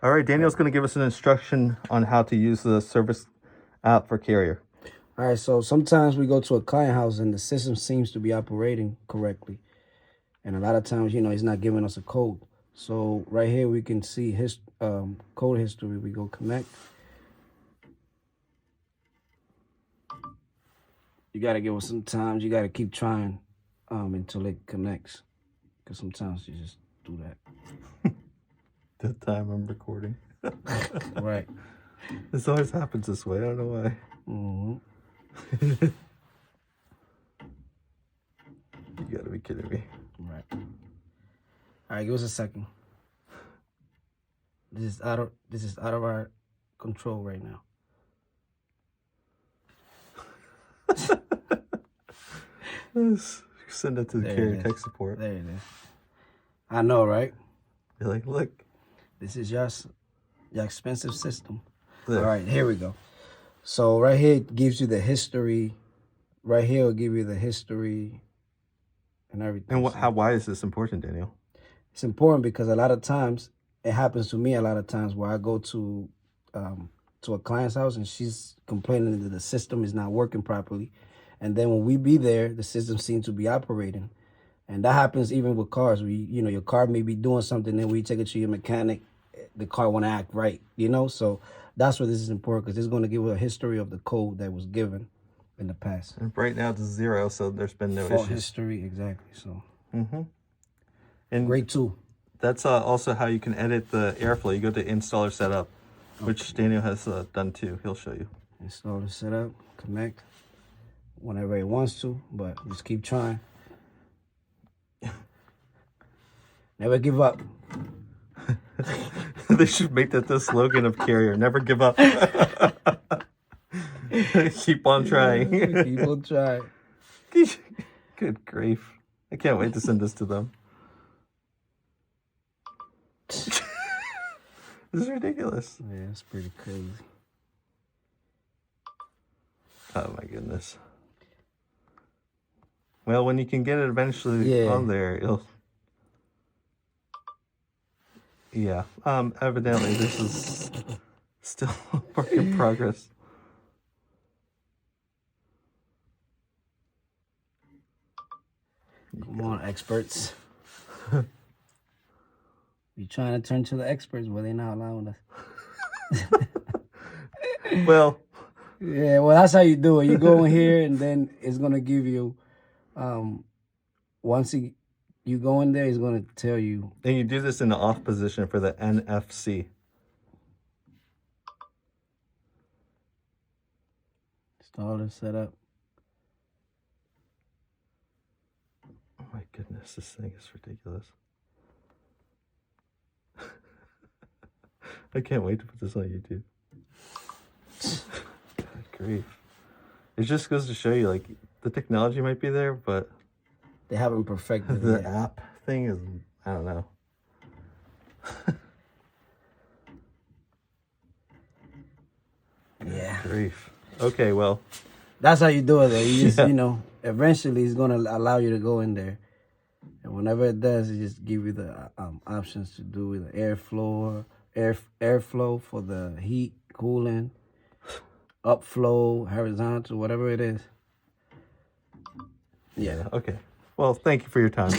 All right, Daniel's going to give us an instruction on how to use the service app for Carrier. All right, so sometimes we go to a client house and the system seems to be operating correctly. And a lot of times, he's not giving us a code. So right here, we can see his code history. We go connect. You got to give us some time. You got to keep trying until it connects. Because sometimes you just do that. The time I'm recording. Right. This always happens this way. I don't know why. Mm-hmm. You got to be kidding me. Right. All right, give us a second. This is out of our control right now. Send it to the Carrier tech support. There it is. I know, right? You're like, look. This is your expensive system. There. All right, here we go. So right here it gives you the history. Right here will give you the history and everything. And why is this important, Daniel? It's important because a lot of times, it happens to me a lot of times where I go to a client's house and she's complaining that the system is not working properly. And then when we be there, the system seems to be operating. And that happens even with cars. Your car may be doing something, then we take it to your mechanic, the car want to act right, So that's why this is important, because it's going to give a history of the code that was given in the past. And right now it's 0, so there's been no Fault issues. history, exactly. So, And great tool. That's also how you can edit the airflow. You go to installer setup, which Daniel has done too. He'll show you. Installer setup, connect whenever he wants to, but just keep trying. Never give up. They should make that the slogan of Carrier. Never give up. Keep on trying. Keep on trying. Good grief. I can't wait to send this to them. This is ridiculous. Yeah, it's pretty crazy. Oh my goodness. Well, when you can get it eventually on there, it'll... Yeah. Evidently, this is still a work in progress. Come on, experts. You're trying to turn to the experts, but they're not allowing us. Well. Yeah, well, that's how you do it. You go in here, and then it's going to give you, once you go in there, it's going to tell you. And you do this in the off position for the NFC. Installer setup. Oh my goodness, this thing is ridiculous. I can't wait to put this on YouTube. God grief. It just goes to show you, like, the technology might be there, but they haven't perfected the app thing is, I don't know. Yeah. Grief. Okay, well. That's how you do it, though. You just, eventually it's going to allow you to go in there. And whenever it does, it just give you the options to do the airflow for the heat, cooling, upflow, horizontal, whatever it is. Yeah. Okay. Well, thank you for your time.